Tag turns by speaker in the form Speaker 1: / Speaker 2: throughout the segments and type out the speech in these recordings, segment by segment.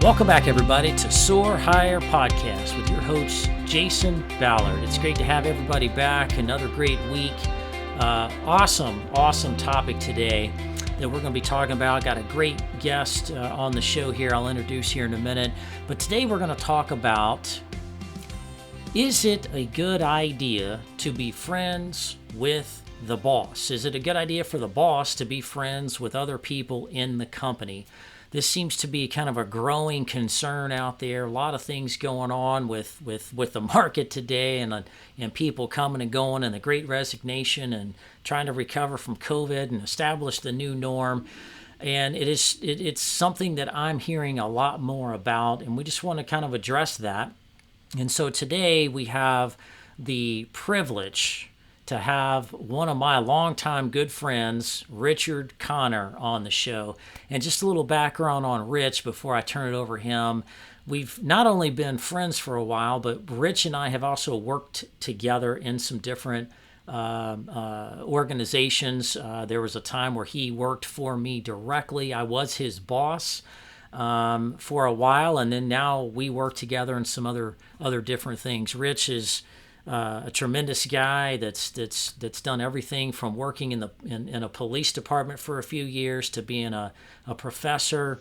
Speaker 1: Welcome back, everybody, to Soar Higher Podcast with your host, Jason Ballard. It's great to have everybody back. Another great week. Awesome topic today that we're going to be talking about. Got a great guest on the show here I'll introduce here in a minute. But today we're going to talk about, is it a good idea to be friends with the boss? Is it a good idea for the boss to be friends with other people in the company? This seems to be kind of a growing concern out there. A lot of things going on with the market today, and people coming and going, and the Great Resignation, and trying to recover from COVID and establish the new norm. And it's something that I'm hearing a lot more about, and we just want to kind of address that. And so today we have the privilege to have one of my longtime good friends, Richard Connor, on the show. And just a little background on Rich before I turn it over to him. We've not only been friends for a while, but Rich and I have also worked together in some different organizations. There was a time where he worked for me directly. I was his boss for a while, and then now we work together in some other different things. Rich is a tremendous guy that's done everything from working in a police department for a few years to being a professor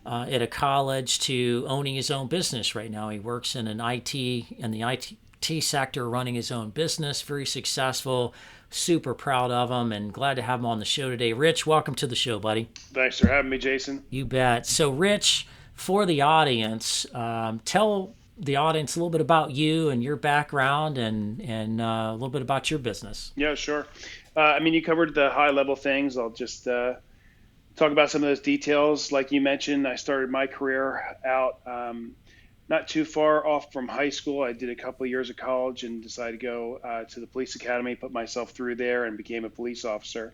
Speaker 1: at a college to owning his own business right now. He works in the IT sector, running his own business, very successful. Super proud of him and glad to have him on the show today. Rich, welcome to the show, buddy.
Speaker 2: Thanks for having me, Jason.
Speaker 1: You bet. So, Rich, for the audience, tell the audience a little bit about you and your background and a little bit about your business.
Speaker 2: Yeah, sure. You covered the high level things. I'll just talk about some of those details. Like you mentioned, I started my career out not too far off from high school. I did a couple of years of college and decided to go to the police academy, put myself through there, and became a police officer.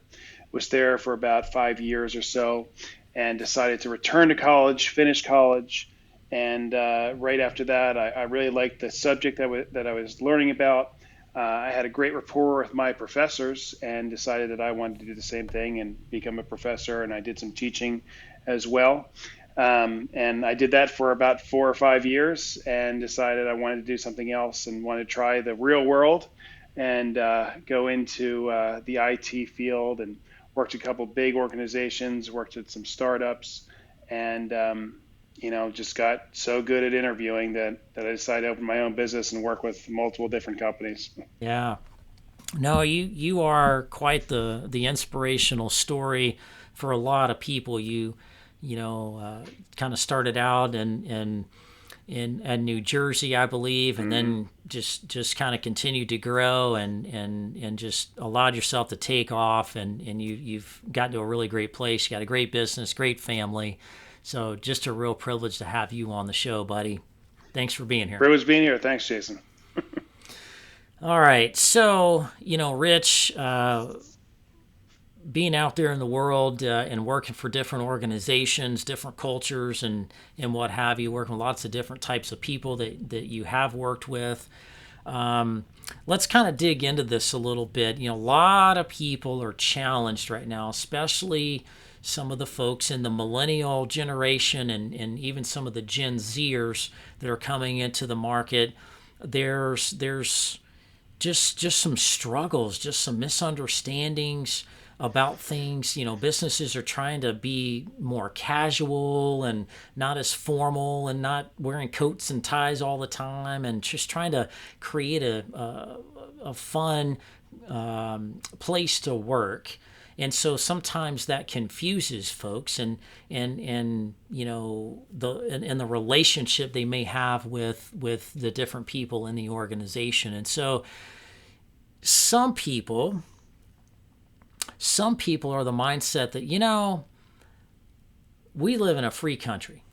Speaker 2: Was there for about 5 years or so and decided to return to college, finish college. And right after that, I really liked the subject that I was learning about. I had a great rapport with my professors and decided that I wanted to do the same thing and become a professor. And I did some teaching as well. And I did that for about 4 or 5 years and decided I wanted to do something else and wanted to try the real world and go into the IT field, and worked at a couple big organizations, worked at some startups, and just got so good at interviewing that I decided to open my own business and work with multiple different companies.
Speaker 1: Yeah. No, you are quite the inspirational story for a lot of people. You kind of started out in New Jersey, I believe, and then just kind of continued to grow and just allowed yourself to take off, and you've gotten to a really great place. You got a great business, great family. So just a real privilege to have you on the show, buddy. Thanks for being here.
Speaker 2: Privilege being here. Thanks, Jason.
Speaker 1: All right. So, Rich, being out there in the world and working for different organizations, different cultures, and what have you, working with lots of different types of people that you have worked with. Let's kind of dig into this a little bit. A lot of people are challenged right now, especially some of the folks in the millennial generation and even some of the Gen Zers that are coming into the market. There's just some struggles, just some misunderstandings about things. Businesses are trying to be more casual and not as formal and not wearing coats and ties all the time, and just trying to create a fun place to work. And so sometimes that confuses folks and the relationship they may have with the different people in the organization. And so some people are the mindset that, we live in a free country.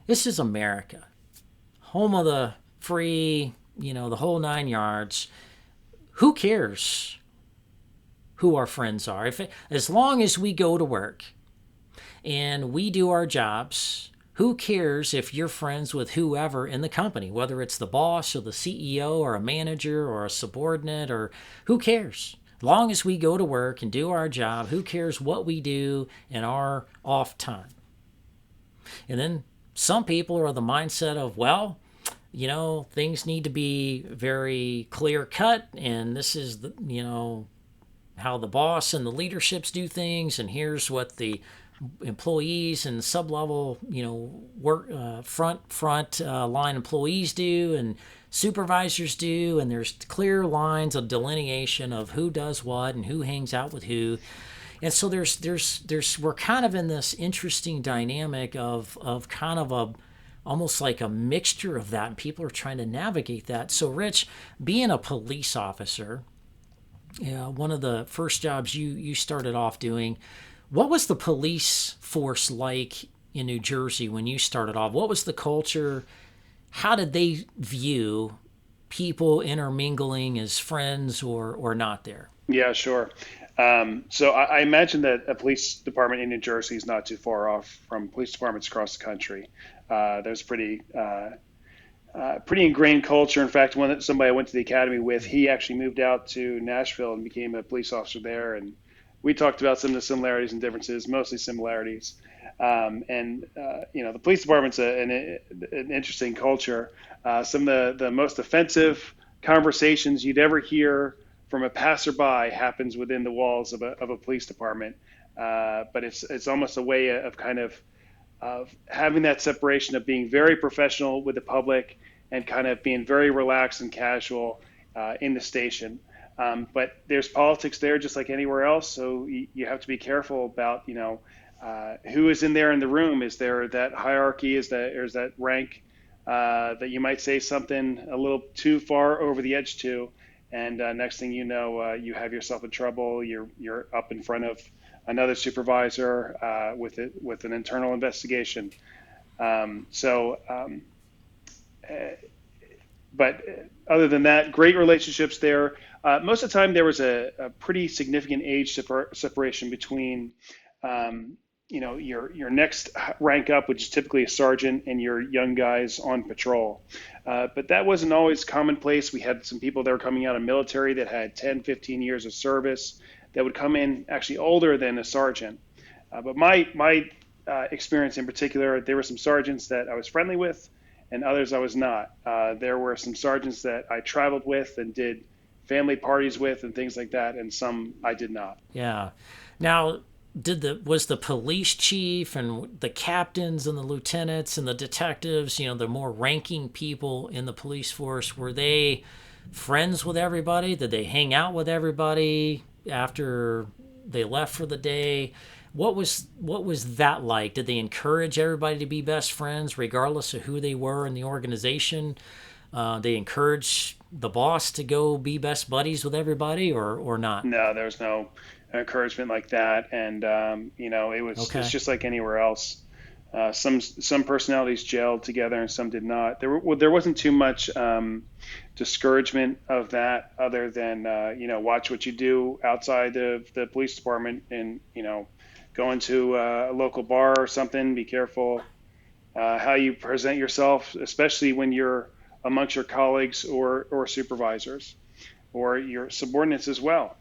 Speaker 1: This is America, home of the free, the whole 9 yards. Who cares who our friends are? As long as we go to work and we do our jobs, who cares if you're friends with whoever in the company, whether it's the boss or the CEO or a manager or a subordinate, or who cares? As long as we go to work and do our job, who cares what we do in our off time? And then some people are the mindset of, well, things need to be very clear cut, and this is how the boss and the leaderships do things, and here's what the employees and sub-level work front line employees do and supervisors do, and there's clear lines of delineation of who does what and who hangs out with who. And so we're kind of in this interesting dynamic of kind of almost like a mixture of that, and people are trying to navigate that. So Rich, being a police officer, one of the first jobs you started off doing, what was the police force like in New Jersey when you started off? What was the culture? How did they view people intermingling as friends or not there?
Speaker 2: Yeah, sure. So I imagine that a police department in New Jersey is not too far off from police departments across the country. There's pretty ingrained culture. In fact, somebody I went to the academy with, he actually moved out to Nashville and became a police officer there. And we talked about some of the similarities and differences, mostly similarities. The police department's an interesting culture. Some of the most offensive conversations you'd ever hear from a passerby happens within the walls of a police department. But it's almost a way of kind of having that separation of being very professional with the public and kind of being very relaxed and casual in the station. But there's politics there just like anywhere else. So you have to be careful about, who is in there in the room. Is there that hierarchy? Is that rank that you might say something a little too far over the edge to? And next thing you know, you have yourself in trouble. You're up in front of another supervisor with an internal investigation. But other than that, great relationships there. Most of the time, there was a pretty significant age separation between, your next rank up, which is typically a sergeant, and your young guys on patrol. But that wasn't always commonplace. We had some people that were coming out of military that had 10, 15 years of service that would come in actually older than a sergeant. But my experience in particular, there were some sergeants that I was friendly with and others I was not. There were some sergeants that I traveled with and did family parties with and things like that, and some I did not.
Speaker 1: Yeah. Now, was the police chief and the captains and the lieutenants and the detectives, the more ranking people in the police force, were they friends with everybody? Did they hang out with everybody after they left for the day? What was that like? Did they encourage everybody to be best friends regardless of who they were in the organization? They encourage the boss to go be best buddies with everybody or not?
Speaker 2: No, there was no encouragement like that. And, it was It's just like anywhere else. Some personalities gelled together and some did not. There wasn't too much discouragement of that other than, watch what you do outside of the police department and, go into a local bar or something. Be careful how you present yourself, especially when you're amongst your colleagues or supervisors or your subordinates as well.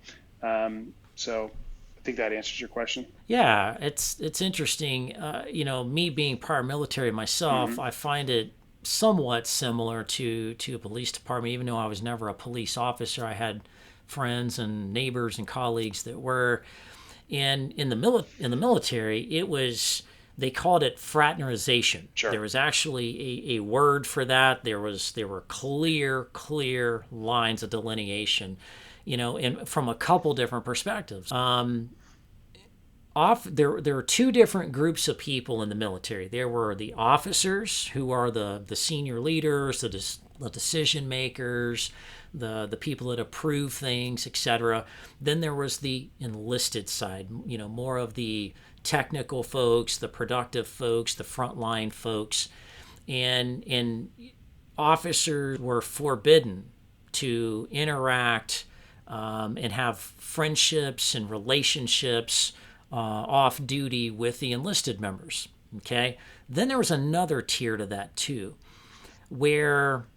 Speaker 2: So I think that answers your question.
Speaker 1: Yeah, it's interesting. Me being paramilitary myself,
Speaker 2: Mm-hmm.
Speaker 1: I find it somewhat similar to a police department. Even though I was never a police officer, I had friends and neighbors and colleagues that were. And in the military, they called it fraternization.
Speaker 2: Sure.
Speaker 1: There was actually a word for that. There were clear lines of delineation, and from a couple different perspectives. There were two different groups of people in the military. There were the officers, who are the senior leaders, the decision makers, the people that approve things, etc. Then there was the enlisted side, more of the technical folks, the productive folks, the frontline folks, and officers were forbidden to interact and have friendships and relationships off duty with the enlisted members. Okay. Then there was another tier to that too, where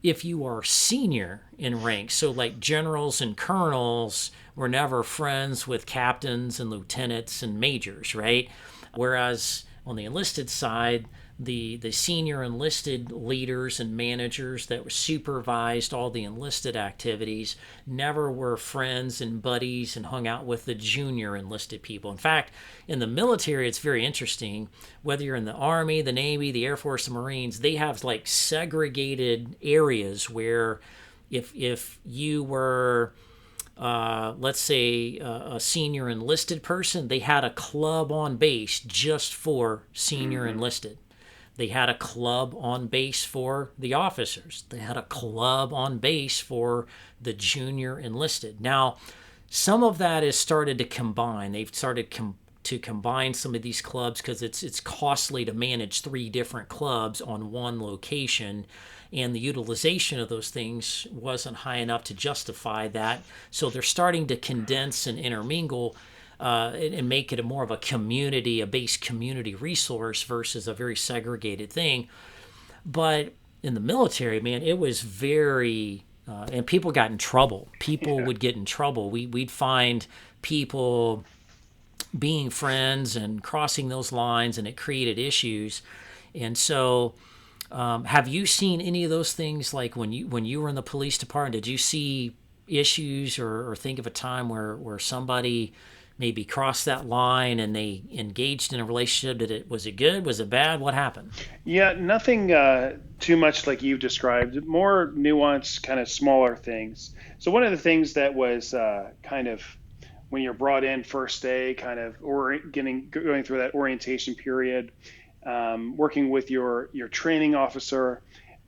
Speaker 1: if you are senior in rank, so like generals and colonels were never friends with captains and lieutenants and majors, right? Whereas On the enlisted side, the senior enlisted leaders and managers that were supervised all the enlisted activities never were friends and buddies and hung out with the junior enlisted people. In fact, in the military, it's very interesting. Whether you're in the Army, the Navy, the Air Force, the Marines, they have like segregated areas where if you were let's say a senior enlisted person, they had a club on base just for senior enlisted. They had a club on base for the officers. They had a club on base for the junior enlisted. Now, some of that has started to combine. They've started to combine some of these clubs because it's costly to manage 3 different clubs on one location, and the utilization of those things wasn't high enough to justify that. So they're starting to condense and intermingle and make it more of a community, a base community resource versus a very segregated thing. But in the military, man, it was very, and people got in trouble. People would get in trouble. We'd find people being friends and crossing those lines, and it created issues. And so, have you seen any of those things? Like when you were in the police department, did you see issues or think of a time where somebody maybe crossed that line and they engaged in a relationship? Was it good? Was it bad? What happened?
Speaker 2: Yeah, nothing too much like you've described. More nuanced, kind of smaller things. So one of the things that was kind of when you're brought in first day, kind of going through that orientation period, working with your training officer,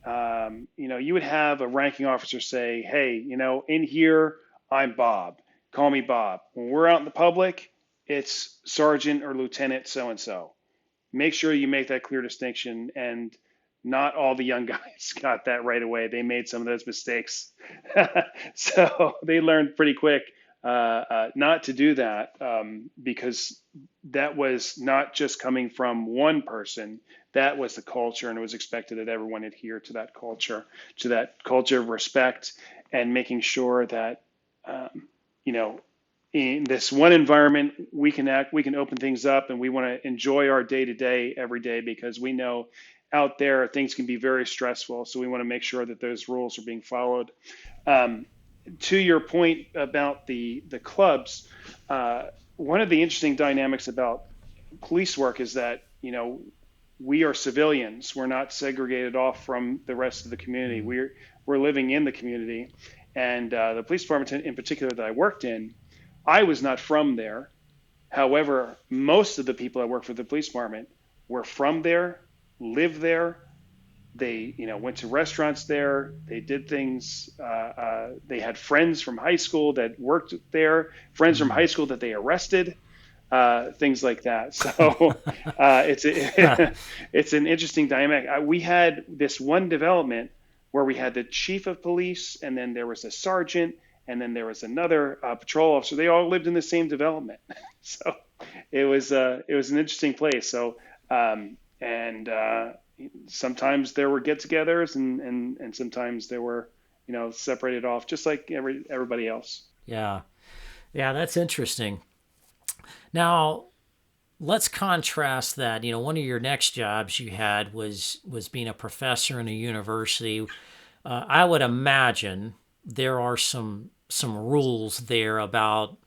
Speaker 2: you would have a ranking officer say, "Hey, in here, I'm Bob. Call me Bob. When we're out in the public, it's Sergeant or Lieutenant so and so." Make sure you make that clear distinction. And not all the young guys got that right away. They made some of those mistakes, so they learned pretty quick not to do that, because that was not just coming from one person. That was the culture, and it was expected that everyone adhere to that culture of respect, and making sure that in this one environment we can open things up, and we want to enjoy our day to day every day, because we know out there things can be very stressful. So we want to make sure that those rules are being followed. To your point about the clubs, one of the interesting dynamics about police work is that we are civilians. We're not segregated off from the rest of the community. We're living in the community, and the police department in particular that I worked in, I was not from there. However, most of the people that work for the police department were from there, lived there. They, went to restaurants there. They did things. They had friends from high school that worked there, friends from high school that they arrested, things like that. So it's an interesting dynamic. We had this one development where we had the chief of police, and then there was a sergeant, and then there was another patrol officer. They all lived in the same development. So it was an interesting place. So sometimes there were get-togethers, and sometimes there were, separated off, just like everybody else.
Speaker 1: Yeah, that's interesting. Now, let's contrast that. One of your next jobs you had was being a professor in a university. I would imagine there are some rules there about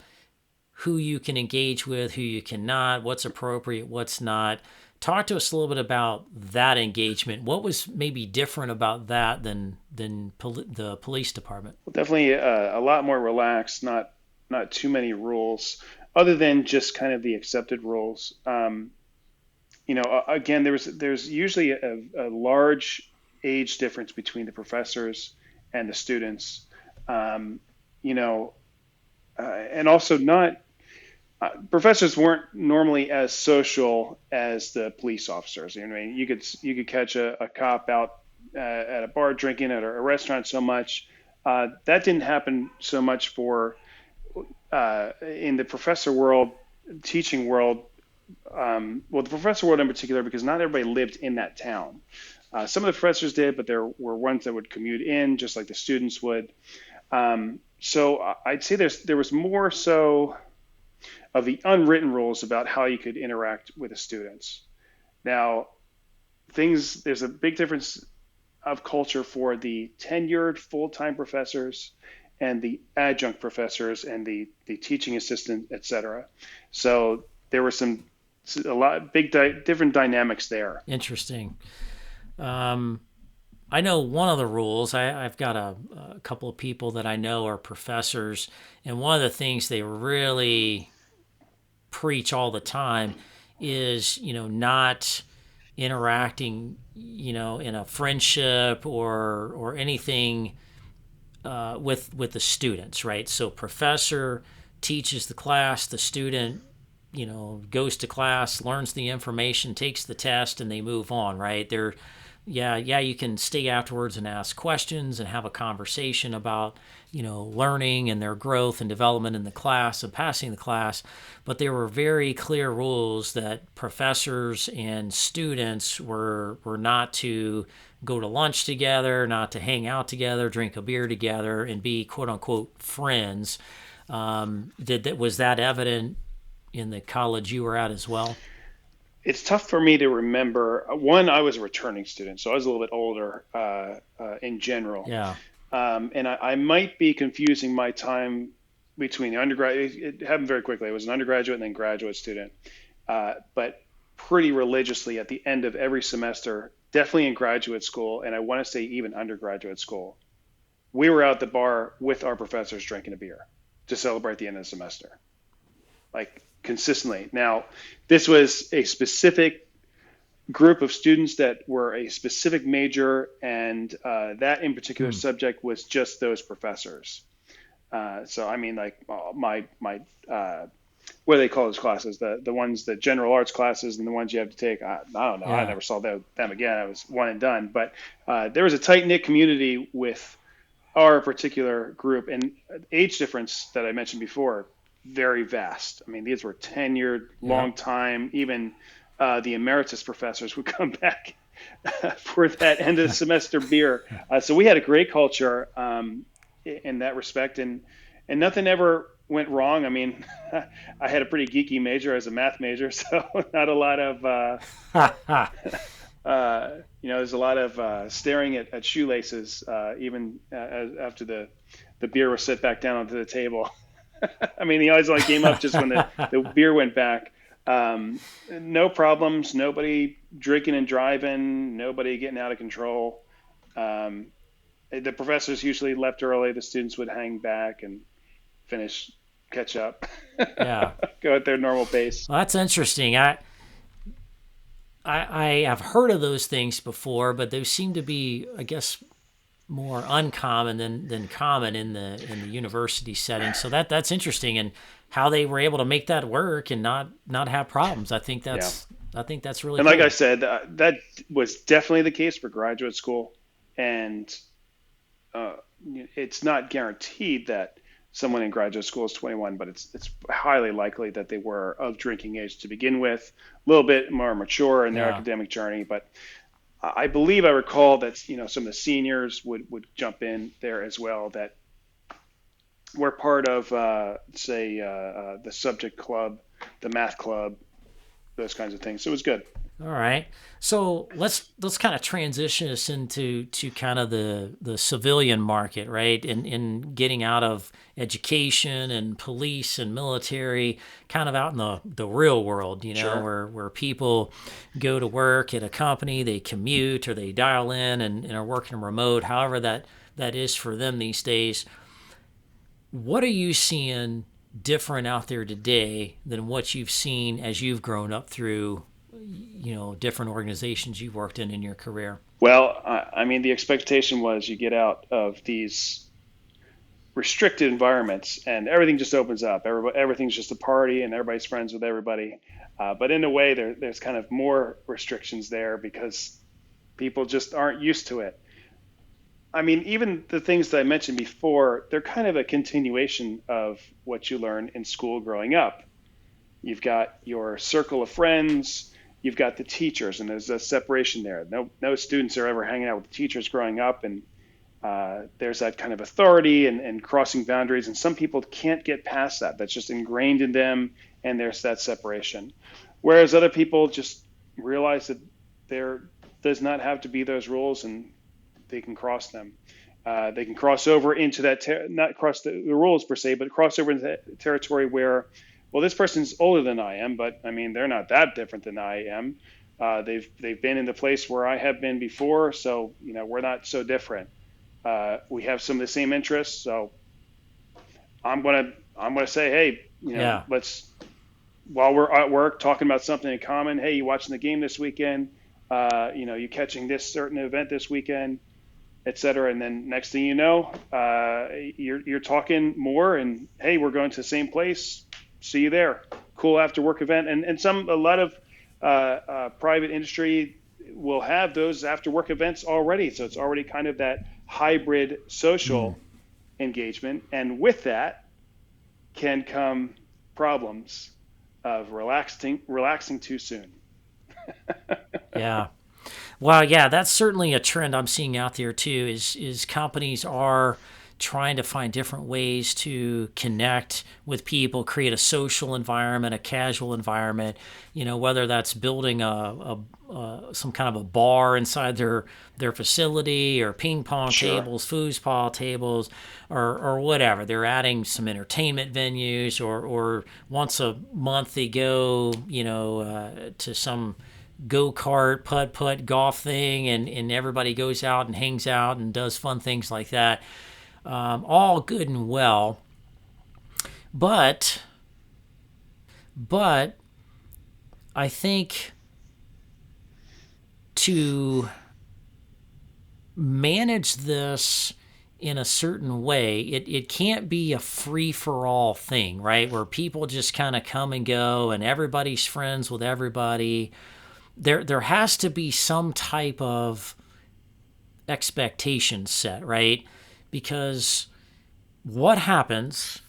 Speaker 1: who you can engage with, who you cannot, what's appropriate, what's not. Talk to us a little bit about that engagement. What was maybe different about that than the police department?
Speaker 2: Well, definitely a lot more relaxed, not too many rules, other than just kind of the accepted rules. Again, there's usually a large age difference between the professors and the students, and also not. Professors weren't normally as social as the police officers. You could catch a cop out at a bar drinking at a restaurant so much. That didn't happen so much for in the professor world, teaching world. The professor world in particular, because not everybody lived in that town. Some of the professors did, but there were ones that would commute in, just like the students would. So I'd say there was more so of the unwritten rules about how you could interact with the students. Now, there's a big difference of culture for the tenured full-time professors and the adjunct professors and the teaching assistant, et cetera. So there were a lot different dynamics there.
Speaker 1: Interesting. I know one of the rules. I've got a couple of people that I know are professors, and one of the things they really preach all the time is, not interacting, in a friendship or anything with the students, right? So professor teaches the class, the student, goes to class, learns the information, takes the test, and they move on, right? Yeah, you can stay afterwards and ask questions and have a conversation about, learning and their growth and development in the class and passing the class. But there were very clear rules that professors and students were not to go to lunch together, not to hang out together, drink a beer together, and be quote unquote friends. Was that evident in the college you were at as well?
Speaker 2: It's tough for me to remember. One, I was a returning student, so I was a little bit older in general.
Speaker 1: Yeah.
Speaker 2: And I might be confusing my time between the undergraduate. It happened very quickly. I was an undergraduate and then graduate student, but pretty religiously at the end of every semester, definitely in graduate school, and I want to say even undergraduate school, we were out the bar with our professors drinking a beer to celebrate the end of the semester, like consistently. Now, this was a specific group of students that were a specific major, and that in particular subject was just those professors. So I mean, like my what do they call those classes? The ones, the general arts classes, and the ones you have to take. I don't know.
Speaker 1: Yeah.
Speaker 2: I never saw them again. I was one and done. But there was a tight knit community with our particular group, and age difference that I mentioned before, very vast. I mean, these were tenured, long time. Even the emeritus professors would come back for that end of the semester beer. So we had a great culture in that respect, and nothing ever went wrong. I mean, I had a pretty geeky major as a math major, so not a lot of there's a lot of staring at shoelaces even after the beer was set back down onto the table. I mean, the odds only came up just when the beer went back. No problems, nobody drinking and driving, nobody getting out of control. The professors usually left early. The students would hang back and catch up,
Speaker 1: Yeah.
Speaker 2: go at their normal pace.
Speaker 1: Well, that's interesting. I have heard of those things before, but those seem to be, I guess, more uncommon than common in the university setting. So that's interesting, and how they were able to make that work and not have problems. I think that's really
Speaker 2: And
Speaker 1: cool.
Speaker 2: like I said, that was definitely the case for graduate school, and it's not guaranteed that someone in graduate school is 21, but it's highly likely that they were of drinking age to begin with, a little bit more mature in their academic journey. But I believe I recall that some of the seniors would jump in there as well, that were part of the subject club, the math club, those kinds of things. So it was good.
Speaker 1: All right. So let's kind of transition us into kind of the civilian market, right? In getting out of education and police and military, kind of out in the real world,
Speaker 2: Sure.
Speaker 1: where people go to work at a company, they commute or they dial in and are working remote, however that is for them these days. What are you seeing different out there today than what you've seen as you've grown up through different organizations you've worked in your career?
Speaker 2: Well, I mean, the expectation was you get out of these restricted environments and everything just opens up. Everything's just a party and everybody's friends with everybody. But in a way, there's kind of more restrictions there because people just aren't used to it. I mean, even the things that I mentioned before, they're kind of a continuation of what you learn in school growing up. You've got your circle of friends, you've got the teachers, and there's a separation there. No students are ever hanging out with the teachers growing up, and there's that kind of authority and crossing boundaries, and some people can't get past that. That's just ingrained in them, and there's that separation. Whereas other people just realize that there does not have to be those rules, and they can cross them. They can cross over into that, not cross the rules per se, but cross over into that territory where, well, this person's older than I am, but I mean, they're not that different than I am. They've been in the place where I have been before, so we're not so different. We have some of the same interests, so I'm gonna say, hey, let's, while we're at work talking about something in common. Hey, you watching the game this weekend? You catching this certain event this weekend, et cetera. And then next thing you know, you're talking more, and hey, we're going to the same place. See you there. Cool after work event. And a lot of private industry will have those after work events already. So it's already kind of that hybrid social engagement. And with that can come problems of relaxing too soon.
Speaker 1: Yeah. Well, yeah, that's certainly a trend I'm seeing out there too, is companies are trying to find different ways to connect with people, create a social environment, a casual environment, whether that's building a some kind of a bar inside their facility, or ping pong tables, foosball tables, or whatever. They're adding some entertainment venues, or once a month they go, to some go-kart, putt-putt, golf thing, and everybody goes out and hangs out and does fun things like that. All good and well, but I think to manage this in a certain way, it can't be a free-for-all thing, right? Where people just kind of come and go and everybody's friends with everybody. There has to be some type of expectation set, right? Because what happens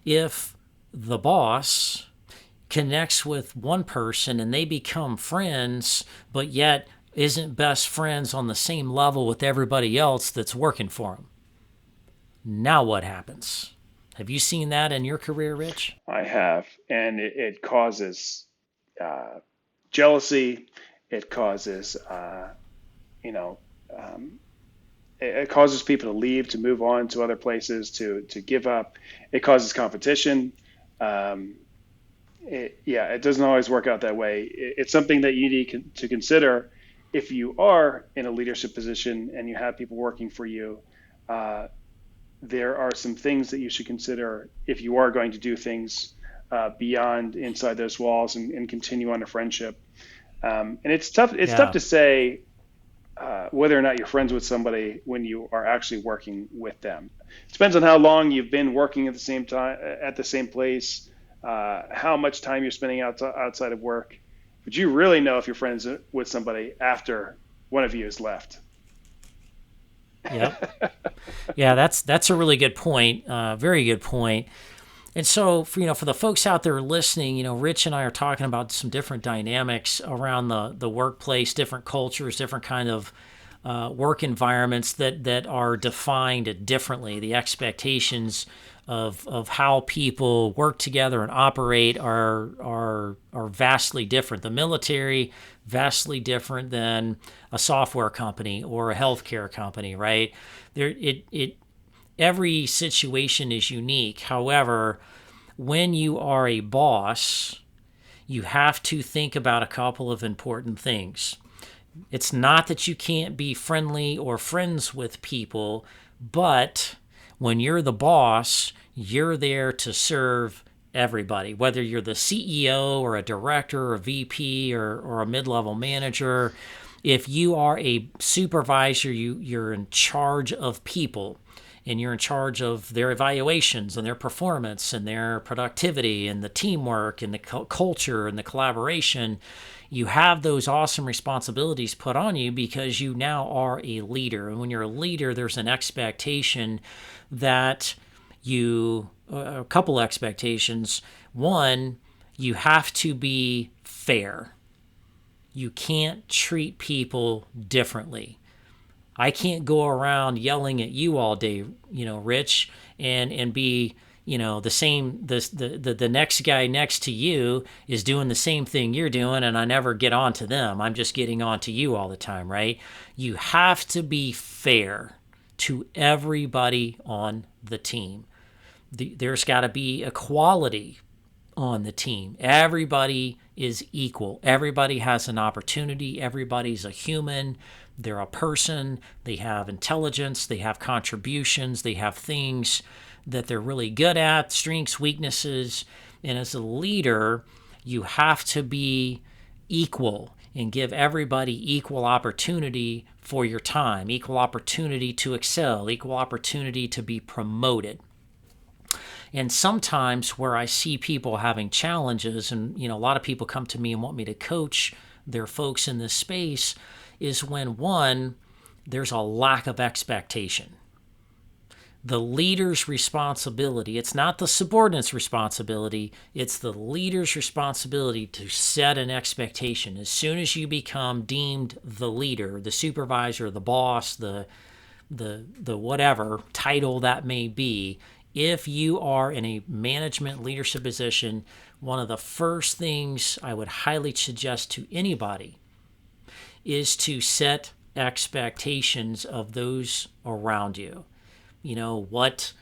Speaker 1: if the boss connects with one person and they become friends, but yet isn't best friends on the same level with everybody else that's working for them? Now what happens? Have you seen that in your career, Rich?
Speaker 2: I have, and it causes jealousy. It causes, it causes people to leave, to move on to other places, to give up. It causes competition. It doesn't always work out that way. It's something that you need to consider if you are in a leadership position and you have people working for you. There are some things that you should consider if you are going to do things beyond inside those walls and continue on a friendship. And it's tough. It's tough to say whether or not you're friends with somebody when you are actually working with them. It depends on how long you've been working at the same time, at the same place, how much time you're spending outside of work. But you really know if you're friends with somebody after one of you has left.
Speaker 1: Yep. Yeah, that's a really good point. Very good point. And so, for the folks out there listening, Rich and I are talking about some different dynamics around the workplace, different cultures, different kind of work environments that are defined differently. The expectations of how people work together and operate are vastly different. The military, vastly different than a software company or a healthcare company, right? Every situation is unique. However, when you are a boss, you have to think about a couple of important things. It's not that you can't be friendly or friends with people, but when you're the boss, you're there to serve everybody, whether you're the CEO or a director or a VP or a mid-level manager. If you are a supervisor, you're in charge of people, and you're in charge of their evaluations and their performance and their productivity and the teamwork and the culture and the collaboration. You have those awesome responsibilities put on you because you now are a leader. And when you're a leader, there's an expectation that a couple expectations. One, you have to be fair. You can't treat people differently. I can't go around yelling at you all day, Rich, and be, the next guy next to you is doing the same thing you're doing, and I never get on to them. I'm just getting on to you all the time, right? You have to be fair to everybody on the team. There's got to be equality on the team. Everybody is equal. Everybody has an opportunity. Everybody's a human. They're a person. They have intelligence. They have contributions. They have things that they're really good at, strengths, weaknesses. And as a leader, you have to be equal and give everybody equal opportunity for your time, equal opportunity to excel, equal opportunity to be promoted. And sometimes where I see people having challenges, and a lot of people come to me and want me to coach their folks in this space, is when, one, there's a lack of expectation. The leader's responsibility, it's not the subordinate's responsibility, it's the leader's responsibility to set an expectation. As soon as you become deemed the leader, the supervisor, the boss, the whatever title that may be, if you are in a management leadership position, one of the first things I would highly suggest to anybody is to set expectations of those around you. What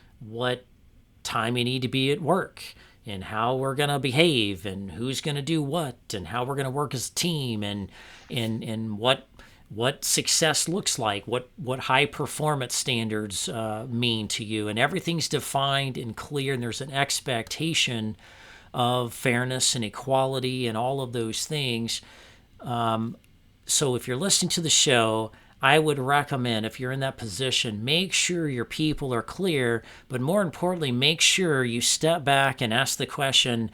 Speaker 1: time you need to be at work, and how we're going to behave, and who's going to do what, and how we're going to work as a team, and what success looks like, what high performance standards mean to you, and everything's defined and clear, and there's an expectation of fairness and equality and all of those things. So if you're listening to the show, I would recommend, if you're in that position, make sure your people are clear, but more importantly, make sure you step back and ask the question,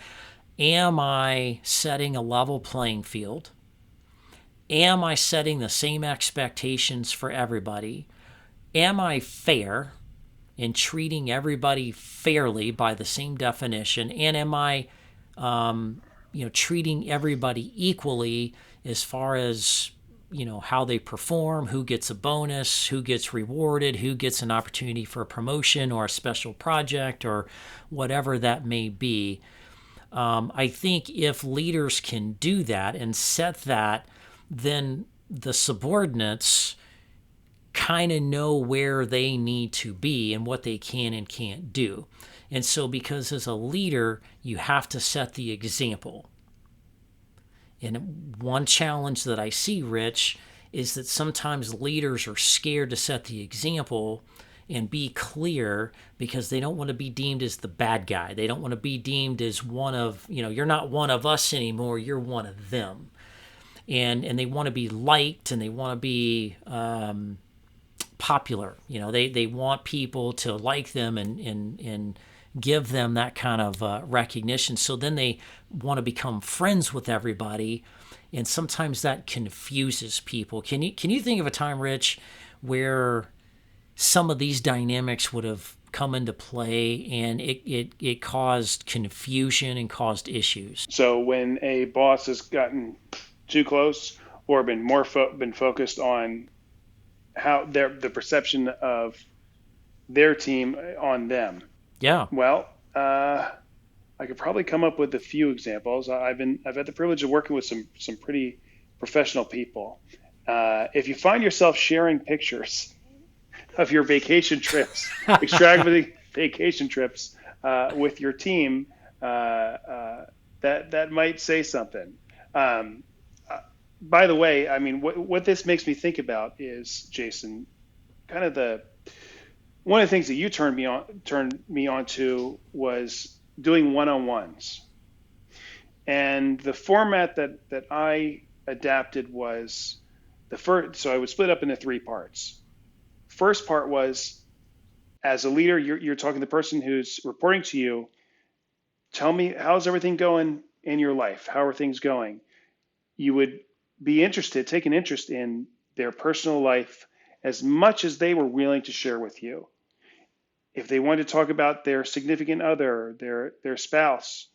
Speaker 1: am I setting a level playing field? Am I setting the same expectations for everybody? Am I fair in treating everybody fairly by the same definition? And am I treating everybody equally as far as how they perform, who gets a bonus, who gets rewarded, who gets an opportunity for a promotion or a special project or whatever that may be. I think if leaders can do that and set that, then the subordinates kind of know where they need to be and what they can and can't do. And so because as a leader, you have to set the example. And one challenge that I see, Rich, is that sometimes leaders are scared to set the example and be clear because they don't want to be deemed as the bad guy. They don't want to be deemed as one of, you're not one of us anymore, you're one of them. And they want to be liked, and they want to be popular. They want people to like them and give them that kind of recognition. So then they want to become friends with everybody, and sometimes that confuses people. Can you think of a time, Rich, where some of these dynamics would have come into play and it caused confusion and caused issues?
Speaker 2: So when a boss has gotten too close or been been focused on how the perception of their team on them.
Speaker 1: Yeah.
Speaker 2: Well, I could probably come up with a few examples. I've had the privilege of working with some pretty professional people. If you find yourself sharing pictures of your vacation trips, extravagant vacation trips with your team, that might say something. By the way, I mean, what this makes me think about is, Jason, kind of one of the things that you turned me on to was doing one-on-ones. And the format that I adapted was so I would split up into three parts. First part was, as a leader, you're talking to the person who's reporting to you. Tell me, how's everything going in your life? How are things going? You would be take an interest in their personal life as much as they were willing to share with you. If they wanted to talk about their significant other, their spouse,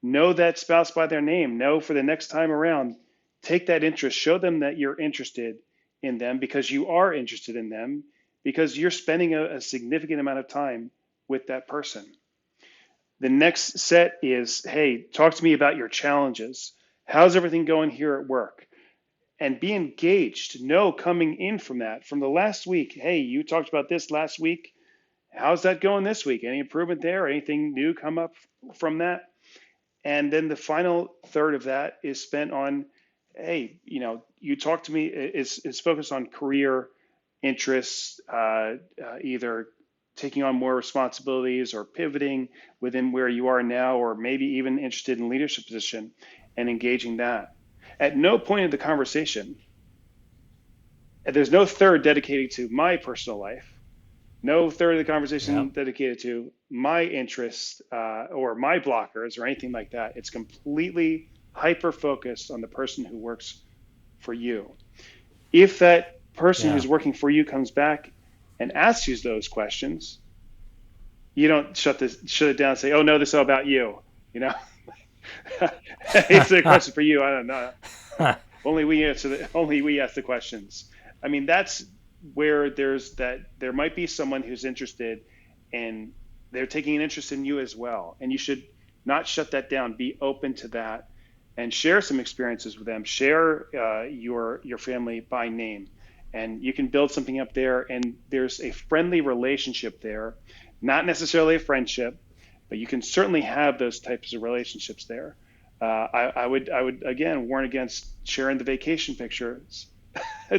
Speaker 2: know that spouse by their name. Know for the next time around, take that interest. Show them that you're interested in them because you are interested in them, because you're spending a significant amount of time with that person. The next set is, hey, talk to me about your challenges. How's everything going here at work? And be engaged. Know coming in from that, from the last week, hey, you talked about this last week. How's that going this week? Any improvement there? Anything new come up from that? And then the final third of that is spent on, hey, you talk to me, is focused on career interests, either taking on more responsibilities or pivoting within where you are now, or maybe even interested in leadership position and engaging that. At no point in the conversation, there's no third dedicated to my personal life, no third of the conversation dedicated to my interests or my blockers or anything like that. It's completely hyper-focused on the person who works for you. If that person who's working for you comes back and asks you those questions, you don't shut it down and say, "Oh no, this is all about you." It's a question for you. I don't know. Only we ask the questions. I mean, that's where there might be someone who's interested, and they're taking an interest in you as well. And you should not shut that down. Be open to that, and share some experiences with them. Share your family by name, and you can build something up there. And there's a friendly relationship there, not necessarily a friendship, but you can certainly have those types of relationships there. I would again warn against sharing the vacation pictures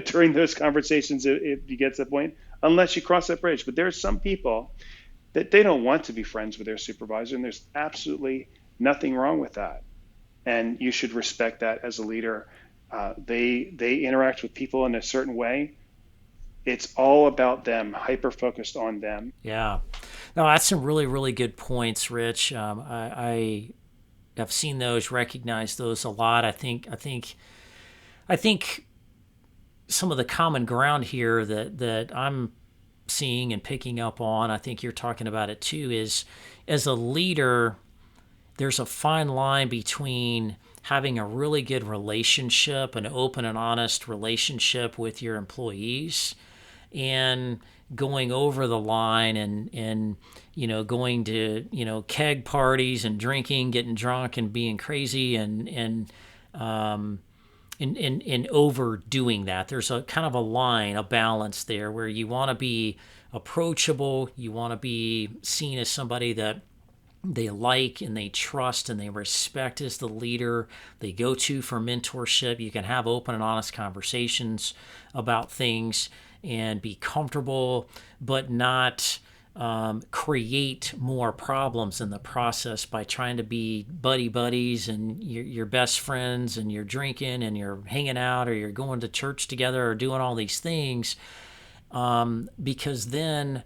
Speaker 2: during those conversations if you get to the point, unless you cross that bridge. But there are some people that they don't want to be friends with their supervisor, and there's absolutely nothing wrong with that. And you should respect that as a leader. They interact with people in a certain way. It's all about them, hyper-focused on them.
Speaker 1: Yeah. No, that's some really, really good points, Rich. I have seen those, recognized those a lot. I think some of the common ground here that I'm seeing and picking up on, I think you're talking about it too, is as a leader, there's a fine line between having a really good relationship, an open and honest relationship with your employees, and going over the line and going to keg parties and drinking, getting drunk and being crazy and overdoing that. There's a kind of a line, a balance there where you want to be approachable, you want to be seen as somebody that they like and they trust and they respect as the leader they go to for mentorship. You can have open and honest conversations about things and be comfortable, but not create more problems in the process by trying to be buddies and you're best friends and you're drinking and you're hanging out or you're going to church together or doing all these things, because then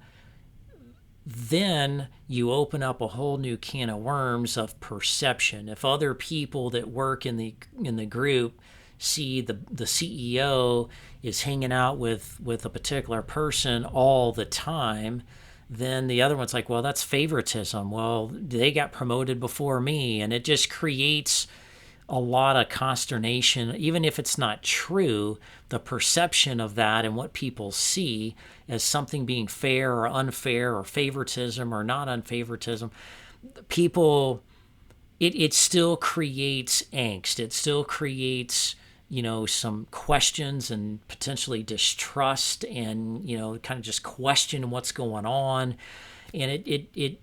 Speaker 1: you open up a whole new can of worms of perception. If other people that work in the group see the CEO is hanging out with a particular person all the time, then the other one's like, well, that's favoritism. Well, they got promoted before me. And it just creates a lot of consternation, even if it's not true. The perception of that and what people see as something being fair or unfair or favoritism or not unfavoritism, people, it still creates angst. It still creates some questions and potentially distrust and kind of just question what's going on, and it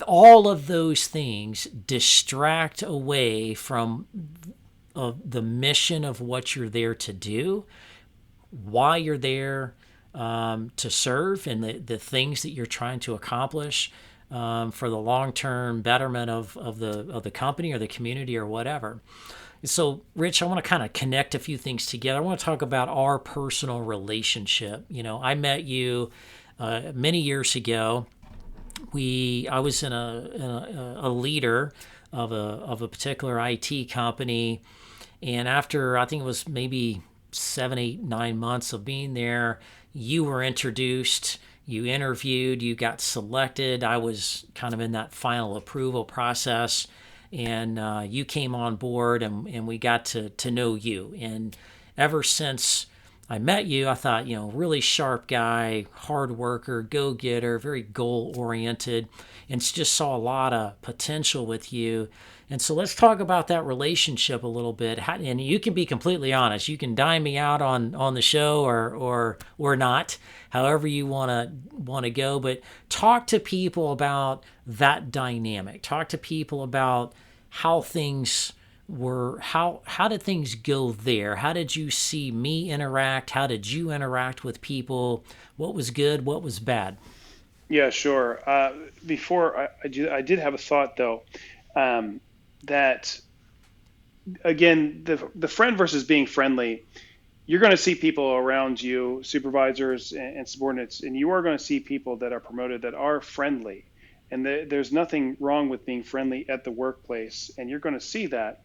Speaker 1: all of those things distract away from the mission of what you're there to do, why you're there to serve, and the things that you're trying to accomplish for the long-term betterment of the company or the community or whatever. So, Rich, I want to kind of connect a few things together. I want to talk about our personal relationship. I met you many years ago. I was in a leader of a particular IT company, and after I think it was maybe 7, 8, 9 months of being there, you were introduced. You interviewed. You got selected. I was kind of in that final approval process. And you came on board and we got to know you. And ever since I met you, I thought, really sharp guy, hard worker, go-getter, very goal-oriented, and just saw a lot of potential with you. And so let's talk about that relationship a little bit. And you can be completely honest. You can dime me out on the show or not, however you want to go. But talk to people about that dynamic. Talk to people about how things were. How did things go there? How did you see me interact? How did you interact with people? What was good? What was bad?
Speaker 2: Yeah, sure. Before I did have a thought though, that again, the friend versus being friendly, you're going to see people around you, supervisors and subordinates, and you are going to see people that are promoted that are friendly. And there's nothing wrong with being friendly at the workplace, and you're going to see that.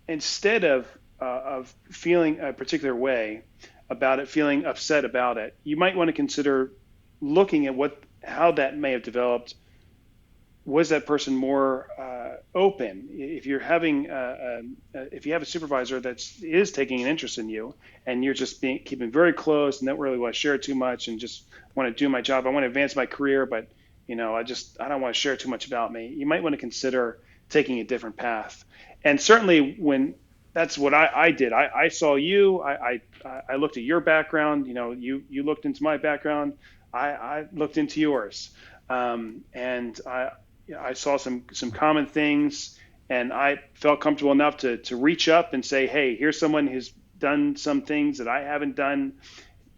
Speaker 2: Instead of feeling a particular way about it, feeling upset about it, you might want to consider looking at how that may have developed. Was that person more open? If you're having, if you have a supervisor that is taking an interest in you, and you're just keeping very close and don't really want to share too much, and just want to do my job, I want to advance my career, but I don't want to share too much about me. You might want to consider taking a different path. And certainly when that's what I did. I saw you. I looked at your background. You looked into my background. I looked into yours, and I saw some common things, and I felt comfortable enough to reach up and say, hey, here's someone who's done some things that I haven't done,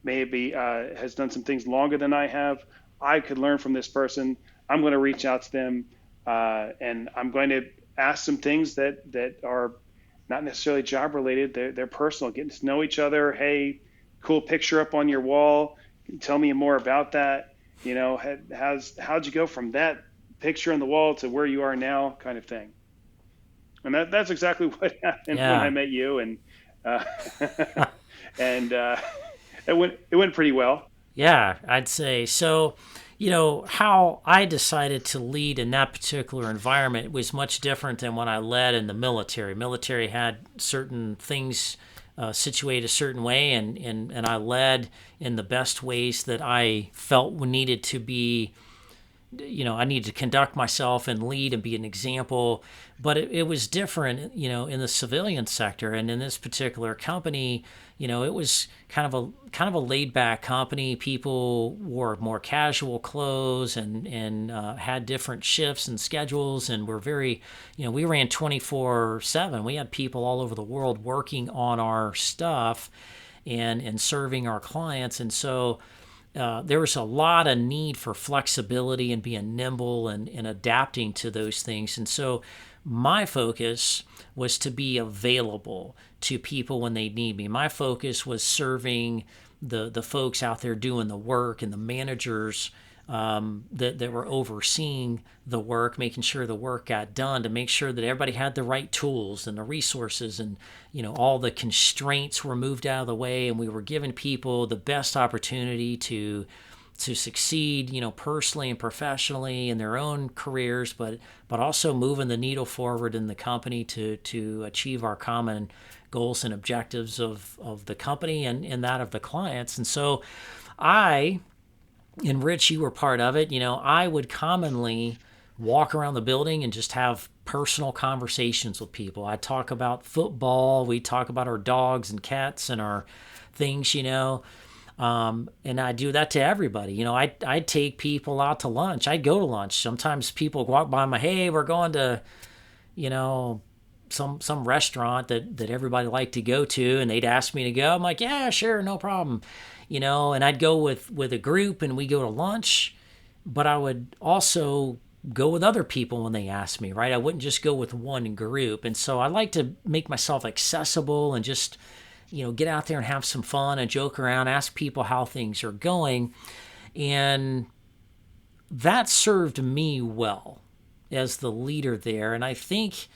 Speaker 2: maybe has done some things longer than I have. I could learn from this person. I'm going to reach out to them, and I'm going to ask some things that are not necessarily job related. They're personal, getting to know each other. Hey, cool picture up on your wall. Tell me more about that. How'd you go from that picture on the wall to where you are now, kind of thing. And that's exactly what happened when I met you, and and it went pretty well.
Speaker 1: Yeah, I'd say so. How I decided to lead in that particular environment was much different than when I led in the military. Military had certain things situated a certain way, and I led in the best ways that I felt needed to be. I needed to conduct myself and lead and be an example, but it was different, in the civilian sector. And in this particular company, it was kind of a laid back company. People wore more casual clothes and had different shifts and schedules, and were very, we ran 24/7. We had people all over the world working on our stuff and serving our clients. And so there was a lot of need for flexibility and being nimble and adapting to those things. And so my focus was to be available to people when they need me. My focus was serving the folks out there doing the work, and the managers that were overseeing the work, making sure the work got done, to make sure that everybody had the right tools and the resources, and all the constraints were moved out of the way, and we were giving people the best opportunity to succeed, personally and professionally in their own careers, but also moving the needle forward in the company to achieve our common goals and objectives of the company and that of the clients. And so and Rich, you were part of it. I would commonly walk around the building and just have personal conversations with people. I'd talk about football. We'd talk about our dogs and cats and our things, and I do that to everybody. I'd take people out to lunch. I'd go to lunch. Sometimes people walk by me, hey, we're going to, some restaurant that everybody liked to go to, and they'd ask me to go. I'm like, yeah, sure, no problem. And I'd go with a group, and we go to lunch, but I would also go with other people when they asked me, right? I wouldn't just go with one group. And so I like to make myself accessible and just, get out there and have some fun and joke around, ask people how things are going. And that served me well as the leader there. And I think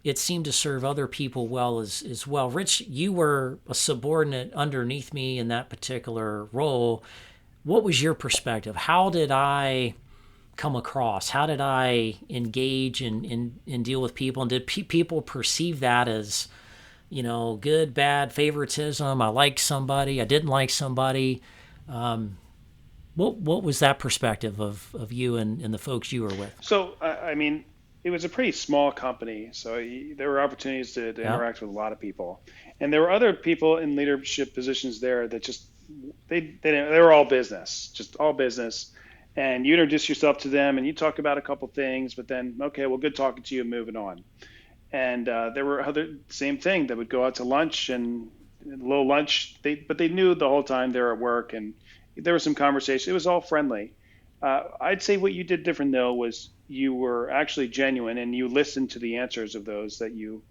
Speaker 1: it seemed to serve other people well as well. Rich, you were a subordinate underneath me in that particular role. What was your perspective? How did I come across? How did I engage and deal with people? And did people perceive that as, good, bad, favoritism. I liked somebody, I didn't like somebody. What was that perspective of you and the folks you were with?
Speaker 2: So, it was a pretty small company, so there were opportunities to
Speaker 1: Yeah.
Speaker 2: interact with a lot of people, and there were other people in leadership positions there that just they were all business, just all business, and you introduce yourself to them and you talk about a couple things, but then okay, well, good talking to you, moving on. And there were other same thing that would go out to lunch and low lunch. But they knew the whole time they were at work, and there was some conversation. It was all friendly. I'd say what you did different though was you were actually genuine and you listened to the answers of those that you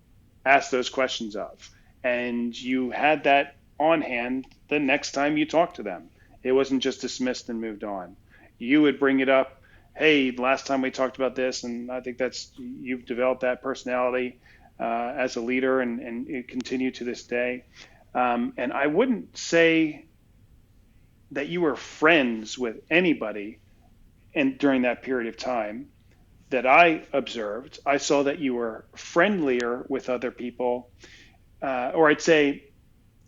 Speaker 2: asked those questions of, and you had that on hand the next time you talked to them. It wasn't just dismissed and moved on. You would bring it up. Hey, last time we talked about this, and I think that's you've developed that personality as a leader, and it continue to this day. And I wouldn't say that you were friends with anybody, and during that period of time that I observed, I saw that you were friendlier with other people, or I'd say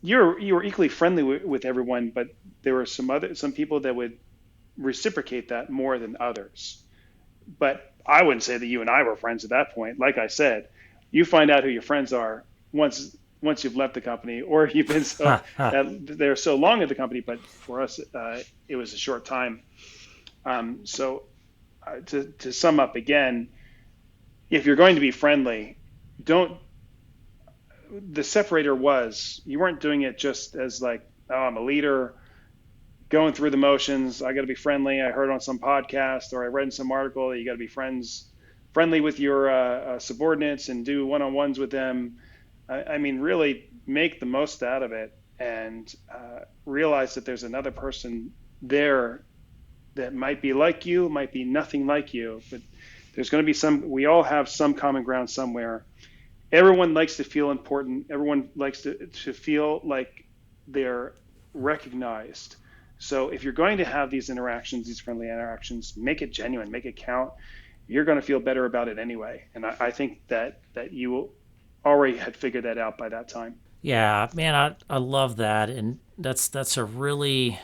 Speaker 2: you were equally friendly with everyone, but there were some people that would reciprocate that more than others. But I wouldn't say that you and I were friends at that point. Like I said, you find out who your friends are once you've left the company, or you've been so they're so long at the company. But for us, it was a short time. To sum up again, if you're going to be friendly, don't. The separator was you weren't doing it just as like, oh, I'm a leader going through the motions. I got to be friendly. I heard on some podcast or I read in some article that you got to be friendly with your subordinates and do one-on-ones with them. Really make the most out of it, and realize that there's another person there that might be like you, might be nothing like you, but there's going to be we all have some common ground somewhere. Everyone likes to feel important. Everyone likes to feel like they're recognized. So if you're going to have these interactions, these friendly interactions, make it genuine, make it count. You're going to feel better about it anyway. And I think that you already had figured that out by that time.
Speaker 1: Yeah, man, I love that. And that's a really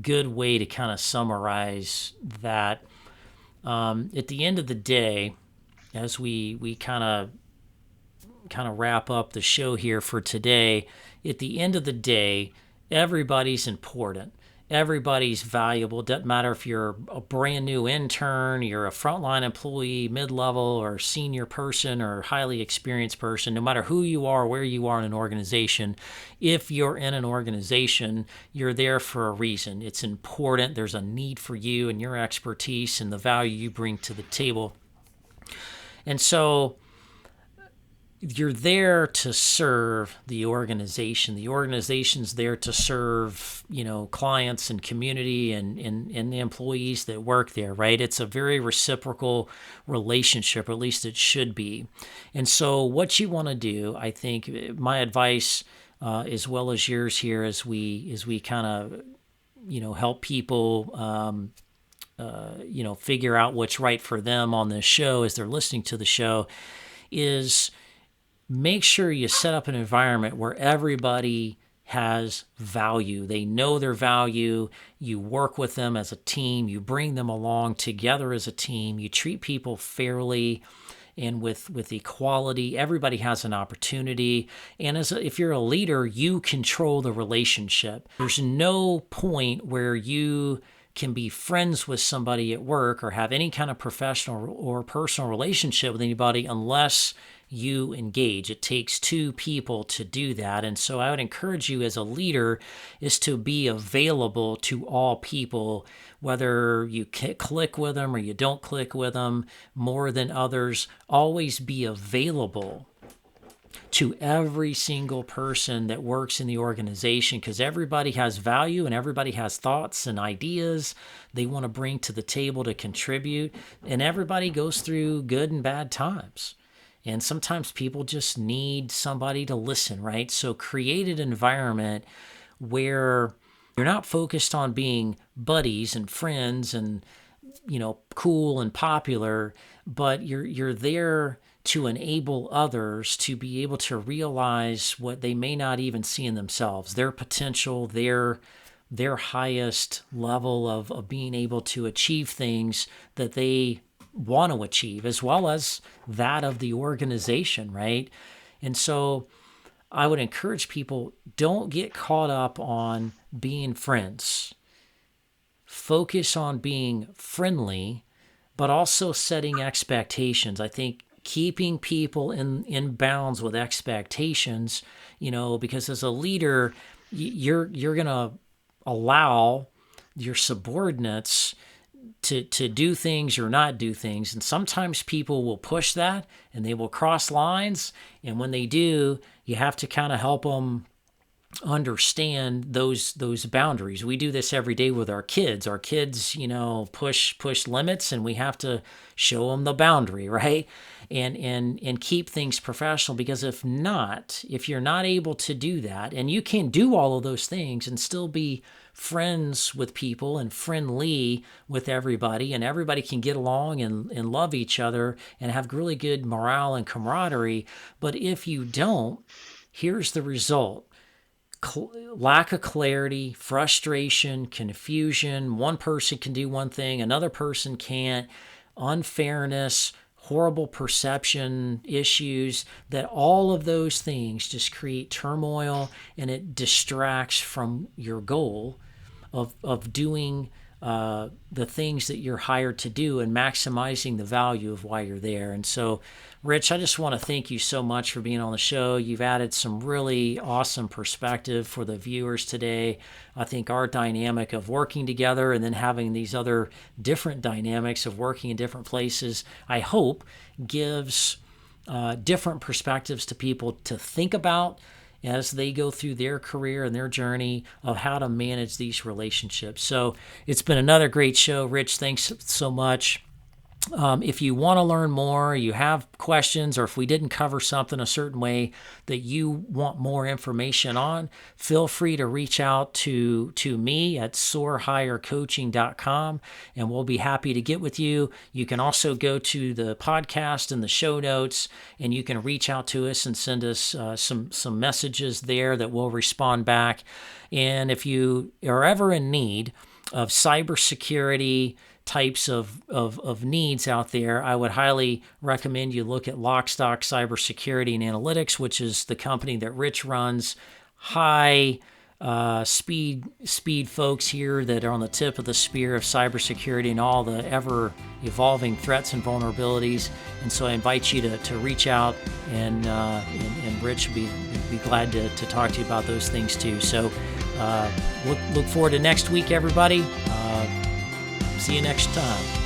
Speaker 1: good way to kind of summarize that. At the end of the day, as we kind of wrap up the show here for today, at the end of the day, everybody's important. Everybody's valuable. Doesn't matter if you're a brand new intern, you're a frontline employee, mid-level or senior person or highly experienced person, no matter who you are, where you are in an organization. If you're in an organization, you're there for a reason. It's important. There's a need for you and your expertise and the value you bring to the table. And so you're there to serve the organization. The organization's there to serve, clients and community and the employees that work there, right? It's a very reciprocal relationship, or at least it should be. And so what you want to do, I think my advice, as well as yours here, as we kind of, help people, figure out what's right for them on this show as they're listening to the show, is make sure you set up an environment where everybody has value. They know their value. You work with them as a team. You bring them along together as a team. You treat people fairly and with equality. Everybody has an opportunity. And if you're a leader, you control the relationship. There's no point where you can be friends with somebody at work or have any kind of professional or personal relationship with anybody unless you engage. It takes two people to do that. And so I would encourage you as a leader is to be available to all people, whether you click with them or you don't click with them more than others. Always be available to every single person that works in the organization, because everybody has value and everybody has thoughts and ideas they want to bring to the table to contribute. And everybody goes through good and bad times. And sometimes people just need somebody to listen, right? So create an environment where you're not focused on being buddies and friends and, cool and popular, but you're there to enable others to be able to realize what they may not even see in themselves, their potential, their highest level of being able to achieve things that they want to achieve, as well as that of the organization, right? And so I would encourage people, don't get caught up on being friends. Focus on being friendly, but also setting expectations. I think keeping people in bounds with expectations, because as a leader, you're going to allow your subordinates to do things or not do things. And sometimes people will push that and they will cross lines. And when they do, you have to kind of help them understand those boundaries. We do this every day with our kids. Our kids, push limits, and we have to show them the boundary, right? And keep things professional, because if you're not able to do that, and you can do all of those things and still be friends with people and friendly with everybody, and everybody can get along and love each other and have really good morale and camaraderie. But if you don't, here's the result. Lack of clarity, frustration, confusion. One person can do one thing, another person can't. Unfairness, horrible perception issues, that all of those things just create turmoil, and it distracts from your goal of doing the things that you're hired to do and maximizing the value of why you're there. And so, Rich, I just want to thank you so much for being on the show. You've added some really awesome perspective for the viewers today. I think our dynamic of working together and then having these other different dynamics of working in different places, I hope gives different perspectives to people to think about as they go through their career and their journey of how to manage these relationships. So it's been another great show. Rich, thanks so much. If you want to learn more, you have questions, or if we didn't cover something a certain way that you want more information on, feel free to reach out to me at soarhighercoaching.com, and we'll be happy to get with you. You can also go to the podcast and the show notes, and you can reach out to us and send us some messages there that we'll respond back. And if you are ever in need of cybersecurity types of needs out there, I would highly recommend you look at LockStock Cybersecurity and Analytics, which is the company that Rich runs. High speed folks here that are on the tip of the spear of cybersecurity and all the ever evolving threats and vulnerabilities. And so I invite you to reach out, and Rich would be glad to talk to you about those things too. So look forward to next week, everybody. See you next time.